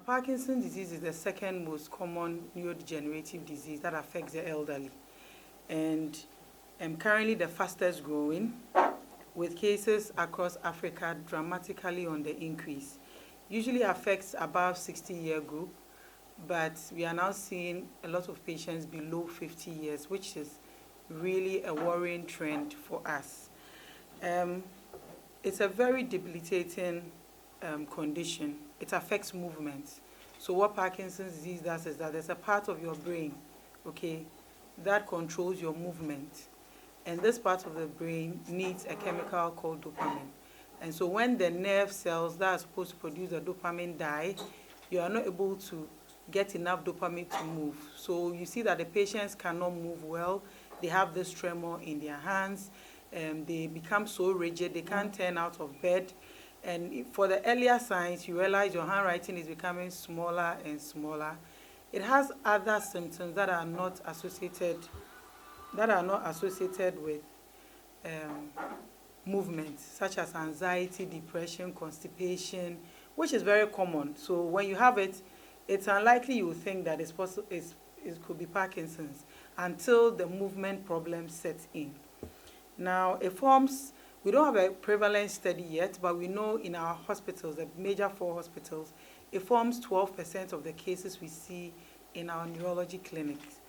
Parkinson's disease is the second most common neurodegenerative disease that affects the elderly, and currently the fastest growing, with cases across Africa dramatically on the increase. Usually affects above 60-year group, but we are now seeing a lot of patients below 50 years, which is really a worrying trend for us. It's a very debilitating condition. It affects movement. So what Parkinson's disease does is that there's a part of your brain, okay, that controls your movement. And this part of the brain needs a chemical called dopamine. And so when the nerve cells that are supposed to produce the dopamine die, you are not able to get enough dopamine to move. So you see that the patients cannot move well. They have this tremor in their hands. They become so rigid, they can't turn out of bed. And for the earlier signs, you realize your handwriting is becoming smaller and smaller. It has other symptoms that are not associated with movement, such as anxiety, depression, constipation, which is very common. So when you have it, it's unlikely you would think that it could be Parkinson's until the movement problem sets in. Now, we don't have a prevalence study yet, but we know in our hospitals, the major 4 hospitals, it forms 12% of the cases we see in our neurology clinics.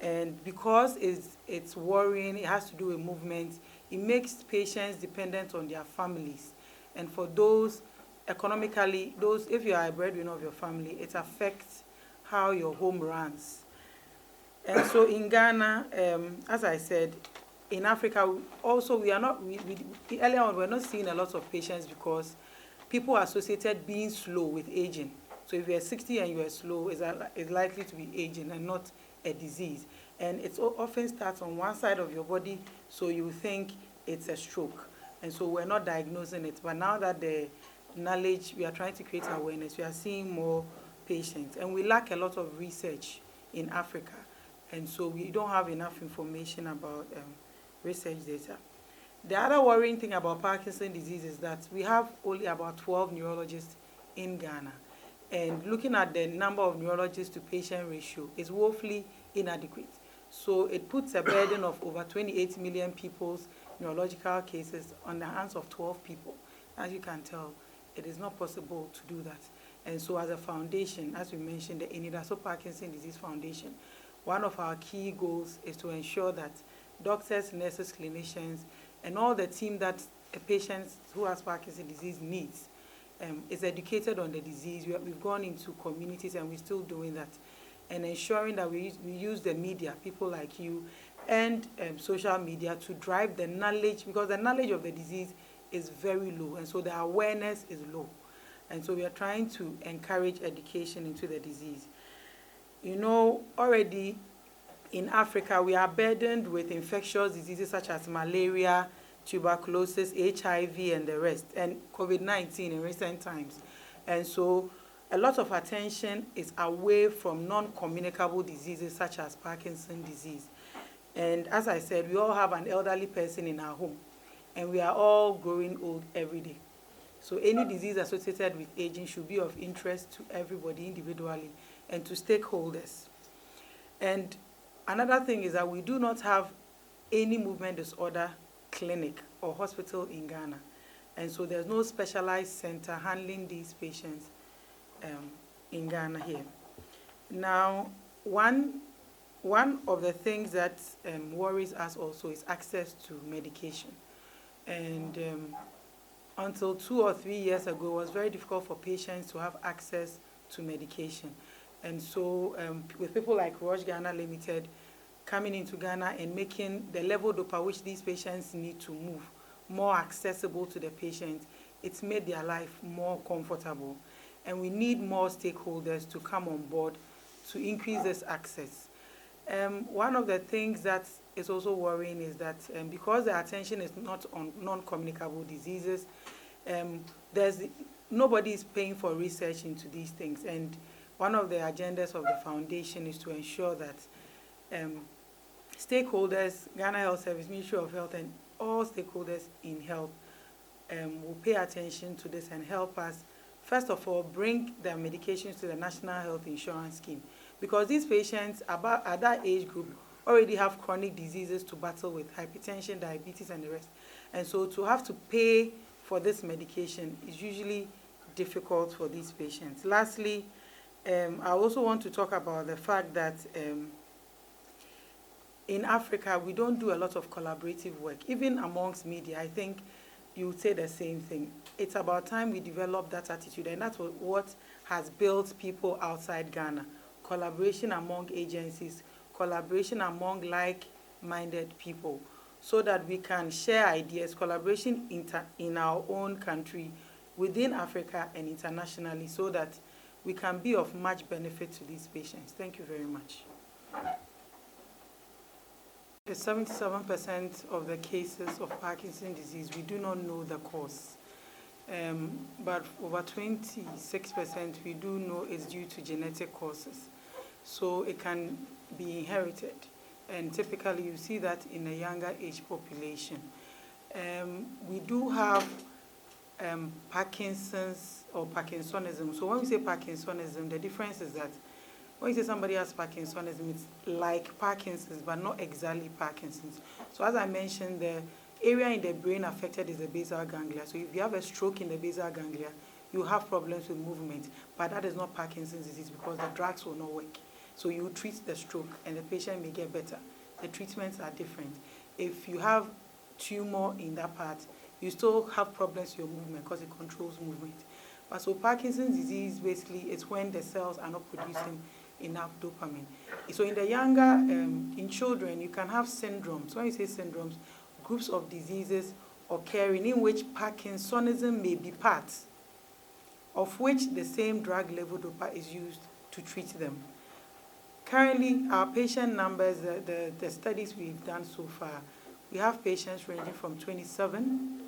And because it's worrying, it has to do with movement, it makes patients dependent on their families. And for those economically, if you are a breadwinner of your family, it affects how your home runs. And so in Ghana, as I said, in Africa, also earlier on, we're not seeing a lot of patients because people associated being slow with aging. So if you're 60 and you are slow, it's likely to be aging and not a disease. And it often starts on one side of your body, so you think it's a stroke. And so we're not diagnosing it. But now that the knowledge, we are trying to create awareness, we are seeing more patients. And we lack a lot of research in Africa. And so we don't have enough information about research data. The other worrying thing about Parkinson's disease is that we have only about 12 neurologists in Ghana. And looking at the number of neurologists to patient ratio is woefully inadequate. So it puts a burden of over 28 million people's neurological cases on the hands of 12 people. As you can tell, it is not possible to do that. And so as a foundation, as we mentioned, the Enidaso Parkinson Disease Foundation, one of our key goals is to ensure that doctors, nurses, clinicians, and all the team that a patient who has Parkinson's disease needs is educated on the disease. We've gone into communities and we're still doing that, and ensuring that we use the media, people like you, and social media to drive the knowledge, because the knowledge of the disease is very low, and so the awareness is low. And so we are trying to encourage education into the disease. You know, already in Africa, we are burdened with infectious diseases such as malaria, tuberculosis, HIV, and the rest, and COVID-19 in recent times. And so a lot of attention is away from non-communicable diseases such as Parkinson's disease. And as I said, we all have an elderly person in our home, and we are all growing old every day. So any disease associated with aging should be of interest to everybody individually and to stakeholders. And another thing is that we do not have any movement disorder clinic or hospital in Ghana. And so there's no specialized center handling these patients in Ghana here. Now, one of the things that worries us also is access to medication. And until 2 or 3 years ago, it was very difficult for patients to have access to medication. And so with people like Roche Ghana Limited coming into Ghana and making the level dopa which these patients need to move more accessible to the patient, it's made their life more comfortable. And we need more stakeholders to come on board to increase this access. One of the things that is also worrying is that because the attention is not on non-communicable diseases, nobody is paying for research into these things. And one of the agendas of the foundation is to ensure that stakeholders, Ghana Health Service, Ministry of Health, and all stakeholders in health will pay attention to this and help us first of all, bring their medications to the National Health Insurance Scheme, because these patients about at that age group already have chronic diseases to battle with, hypertension, diabetes, and the rest. And so to have to pay for this medication is usually difficult for these patients. Lastly, I also want to talk about the fact that in Africa, we don't do a lot of collaborative work. Even amongst media, I think you would say the same thing. It's about time we develop that attitude, and that's what has built people outside Ghana. Collaboration among agencies, collaboration among like-minded people, so that we can share ideas, collaboration in our own country, within Africa and internationally, so that we can be of much benefit to these patients. Thank you very much. 77% of the cases of Parkinson's disease, we do not know the cause. But over 26% we do know is due to genetic causes. So it can be inherited. And typically you see that in a younger age population. We do have Parkinson's or Parkinsonism. So when we say Parkinsonism, the difference is that when you say somebody has Parkinsonism, it's like Parkinson's, but not exactly Parkinson's. So as I mentioned, the area in the brain affected is the basal ganglia. So if you have a stroke in the basal ganglia, you have problems with movement. But that is not Parkinson's disease, because the drugs will not work. So you treat the stroke and the patient may get better. The treatments are different. If you have tumor in that part, you still have problems with your movement because it controls movement. But so Parkinson's disease, basically, it's when the cells are not producing enough dopamine. So in the younger, in children, you can have syndromes. When you say syndromes, groups of diseases occurring in which Parkinsonism may be part, of which the same drug levodopa is used to treat them. Currently, our patient numbers, the studies we've done so far, we have patients ranging from 27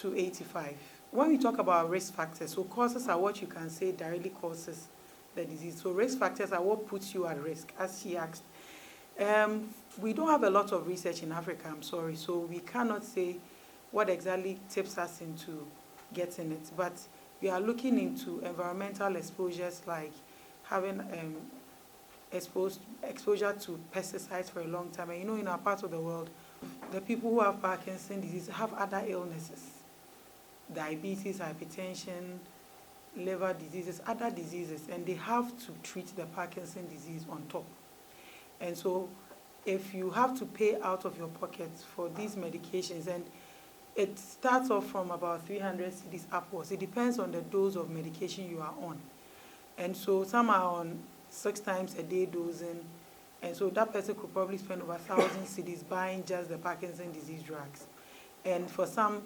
to 85. When we talk about risk factors, so causes are what you can say directly causes the disease. So risk factors are what puts you at risk, as she asked. We don't have a lot of research in Africa, I'm sorry, so we cannot say what exactly tips us into getting it. But we are looking into environmental exposures, like having exposure to pesticides for a long time. And in our part of the world, the people who have Parkinson's disease have other illnesses, diabetes, hypertension, liver diseases, other diseases, and they have to treat the Parkinson's disease on top. And so if you have to pay out of your pocket for these medications, and it starts off from about 300 cedis upwards. It depends on the dose of medication you are on. And so some are on 6 times a day dosing, and so that person could probably spend over 1,000 cedis buying just the Parkinson's disease drugs. And for some,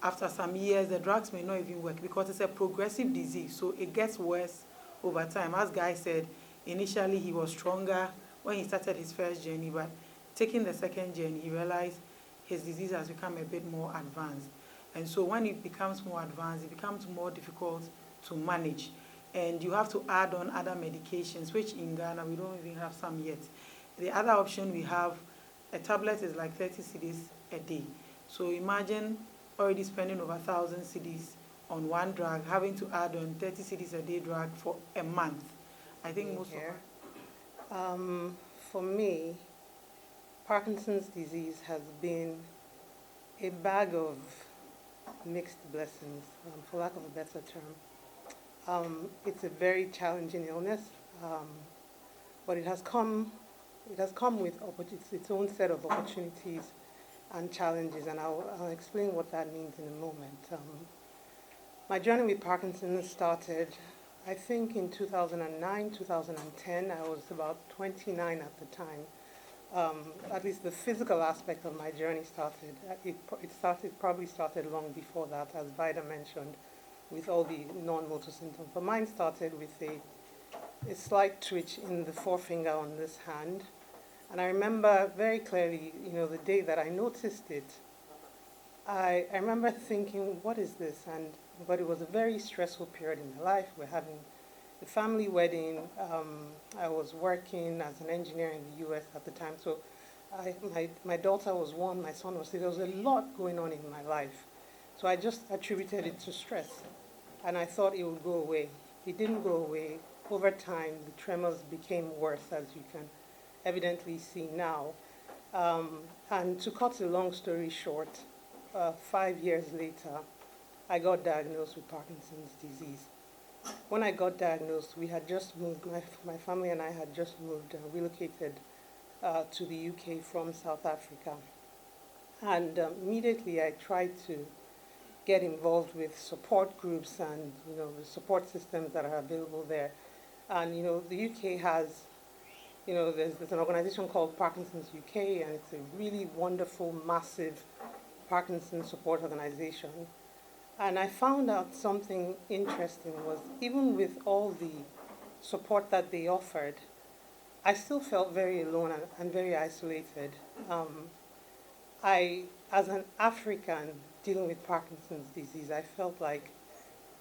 after some years, the drugs may not even work because it's a progressive disease, so it gets worse over time. As Guy said, initially he was stronger when he started his first journey, but taking the second journey, he realized his disease has become a bit more advanced. And so when it becomes more advanced, it becomes more difficult to manage. And you have to add on other medications, which in Ghana, we don't even have some yet. The other option we have, a tablet is like 30 cedis a day. So imagine already spending over 1,000 cedis on one drug, having to add on 30 cedis a day drug for a month. I think most of for me, Parkinson's disease has been a bag of mixed blessings, for lack of a better term. It's a very challenging illness, but it has come with its own set of opportunities and challenges, and I'll explain what that means in a moment. My journey with Parkinson's started, I think, in 2009, 2010. I was about 29 at the time. At least the physical aspect of my journey started. It probably started long before that, as Vida mentioned, with all the non-motor symptoms. But mine started with a slight twitch in the forefinger on this hand. And I remember very clearly, the day that I noticed it, I remember thinking, what is this? But it was a very stressful period in my life. We're having a family wedding. I was working as an engineer in the US at the time. So my daughter was 1, my son was 6. There was a lot going on in my life. So I just attributed it to stress. and I thought it would go away. It didn't go away. Over time, the tremors became worse, as you can evidently see now. And to cut a long story short, 5 years later, I got diagnosed with Parkinson's disease. When I got diagnosed, we had just moved, my family and I had just moved and relocated to the UK from South Africa. And immediately I tried to get involved with support groups and the support systems that are available there. And the UK has, there's an organization called Parkinson's UK, and it's a really wonderful, massive Parkinson support organization. And I found out something interesting was even with all the support that they offered, I still felt very alone and very isolated. As an African dealing with Parkinson's disease, I felt like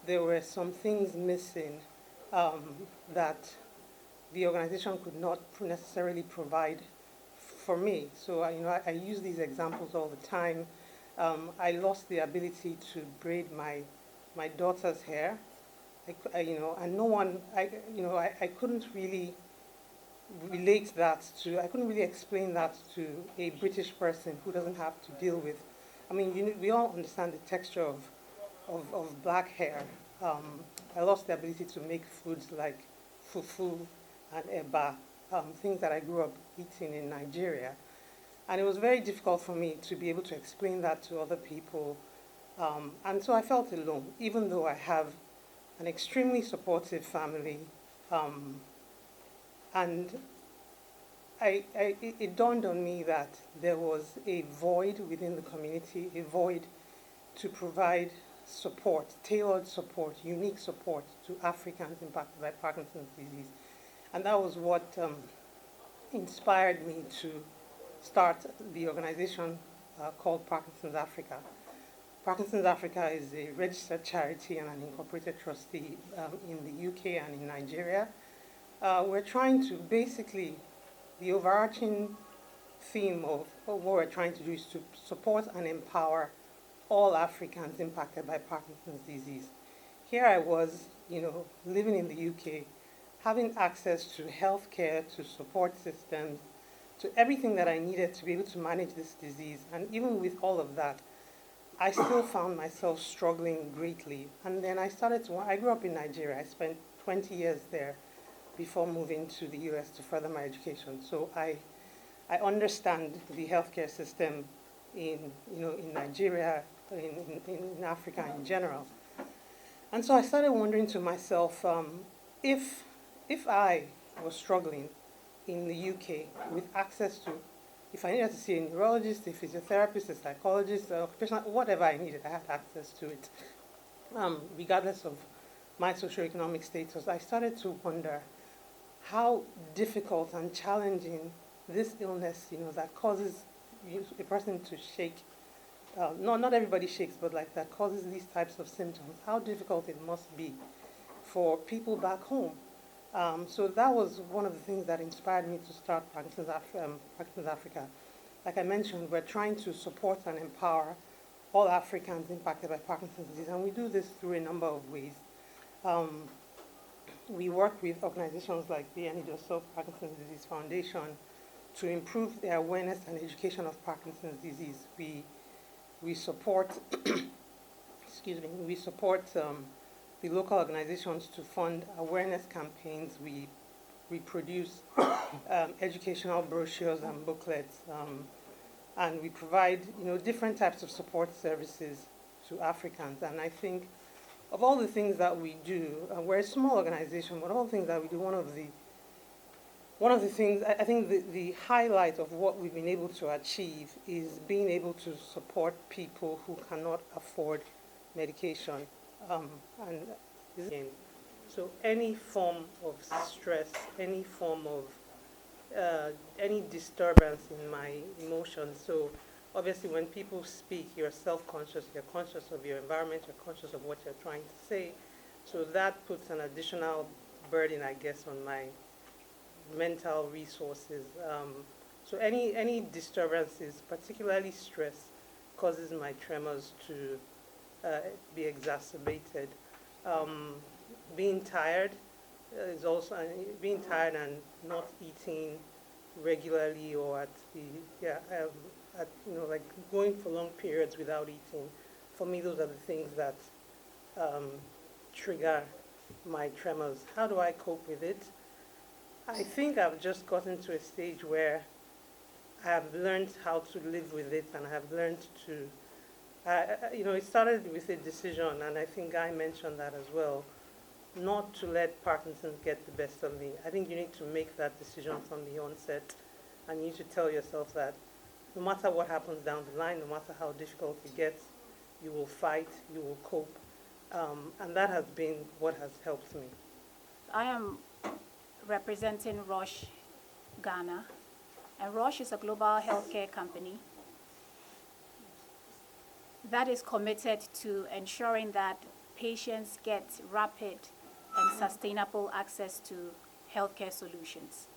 there were some things missing that the organization could not necessarily provide for me. So I use these examples all the time. I lost the ability to braid my daughter's hair. And no one, I couldn't really relate that to, I couldn't really explain that to a British person who doesn't have to deal with, we all understand the texture of black hair. I lost the ability to make foods like fufu and eba, things that I grew up eating in Nigeria. And it was very difficult for me to be able to explain that to other people. And so I felt alone, even though I have an extremely supportive family. And it dawned on me that there was a void within the community, a void to provide support, tailored support, unique support to Africans impacted by Parkinson's disease. And that was what inspired me to start the organization called Parkinson's Africa. Parkinson's Africa is a registered charity and an incorporated trustee in the UK and in Nigeria. We're trying to basically, the overarching theme of what we're trying to do is to support and empower all Africans impacted by Parkinson's disease. Here I was, living in the UK, having access to healthcare, to support systems, to everything that I needed to be able to manage this disease. And even with all of that, I still found myself struggling greatly. And then I grew up in Nigeria. I spent 20 years there before moving to the US to further my education. So I understand the healthcare system in Nigeria, in Africa in general. And so I started wondering to myself, if I was struggling in the UK with access to, if I needed to see a neurologist, a physiotherapist, a psychologist, a occupational, whatever I needed, I had access to it, regardless of my socioeconomic status. I started to wonder how difficult and challenging this illness, that causes a person to shake. Not everybody shakes, but that causes these types of symptoms. How difficult it must be for people back home. So that was one of the things that inspired me to start Parkinson's Africa. Like I mentioned, we're trying to support and empower all Africans impacted by Parkinson's disease, and we do this through a number of ways. We work with organizations like the NEDOSO Parkinson's Disease Foundation to improve the awareness and education of Parkinson's disease. We support, we support the local organizations to fund awareness campaigns. We produce educational brochures and booklets, and we provide different types of support services to Africans. And I think of all the things that we do, we're a small organization, but all the things that we do, one of the things, I think the highlight of what we've been able to achieve is being able to support people who cannot afford medication. So any form of stress, any form of, any disturbance in my emotions. So obviously when people speak, you're self-conscious, you're conscious of your environment, you're conscious of what you're trying to say. So that puts an additional burden, I guess, on my mental resources. So any disturbances, particularly stress, causes my tremors to be exacerbated. Um, being tired is also being tired and not eating regularly, or at the yeah at like going for long periods without eating. For me, those are the things that um, trigger my tremors. How do I cope with it? I think I've just gotten to a stage where I have learned how to live with it, and I have learned to, it started with a decision, and I think Guy mentioned that as well, not to let Parkinson's get the best of me. I think you need to make that decision from the onset, and you need to tell yourself that no matter what happens down the line, no matter how difficult it gets, you will fight, you will cope, and that has been what has helped me. I am representing Roche Ghana, and Roche is a global healthcare company that is committed to ensuring that patients get rapid and sustainable access to healthcare solutions.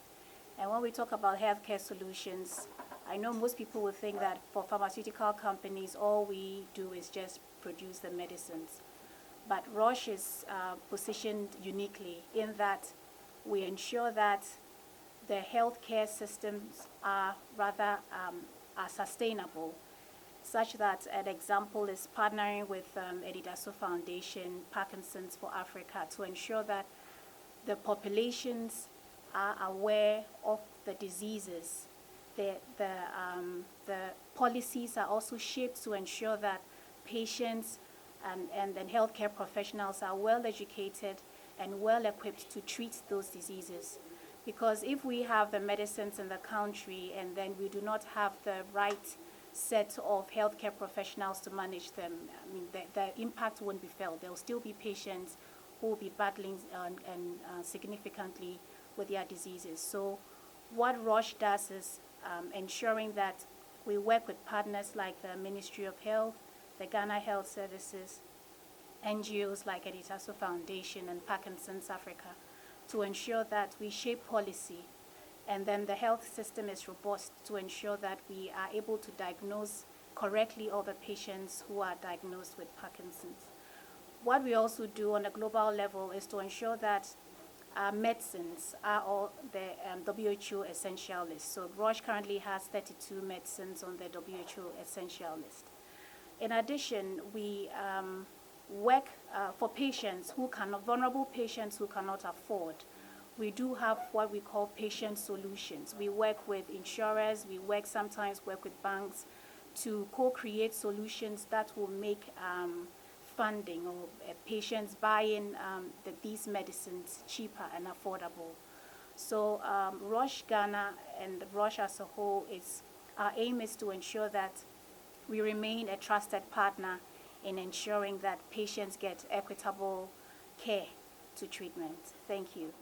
And when we talk about healthcare solutions, I know most people would think that for pharmaceutical companies, all we do is just produce the medicines. But Roche is positioned uniquely in that we ensure that the healthcare systems are rather are sustainable, such that an example is partnering with Edidaso Foundation, Parkinson's for Africa, to ensure that the populations are aware of the diseases. The policies are also shaped to ensure that patients and then healthcare professionals are well educated and well equipped to treat those diseases. Because if we have the medicines in the country and then we do not have the right set of healthcare professionals to manage them, I mean, the impact won't be felt. There will still be patients who will be battling significantly with their diseases. So what Roche does is ensuring that we work with partners like the Ministry of Health, the Ghana Health Services, NGOs like Edidaso Foundation and Parkinson's Africa, to ensure that we shape policy, and then the health system is robust to ensure that we are able to diagnose correctly all the patients who are diagnosed with Parkinson's. What we also do on a global level is to ensure that medicines are all the WHO essential list. So Roche currently has 32 medicines on the WHO essential list. In addition, we work for patients who cannot, vulnerable patients who cannot afford. We do have what we call patient solutions. We work with insurers, we sometimes work with banks to co-create solutions that will make funding or patients buying these medicines cheaper and affordable. So Roche Ghana and Roche as a whole, our aim is to ensure that we remain a trusted partner in ensuring that patients get equitable care to treatment. Thank you.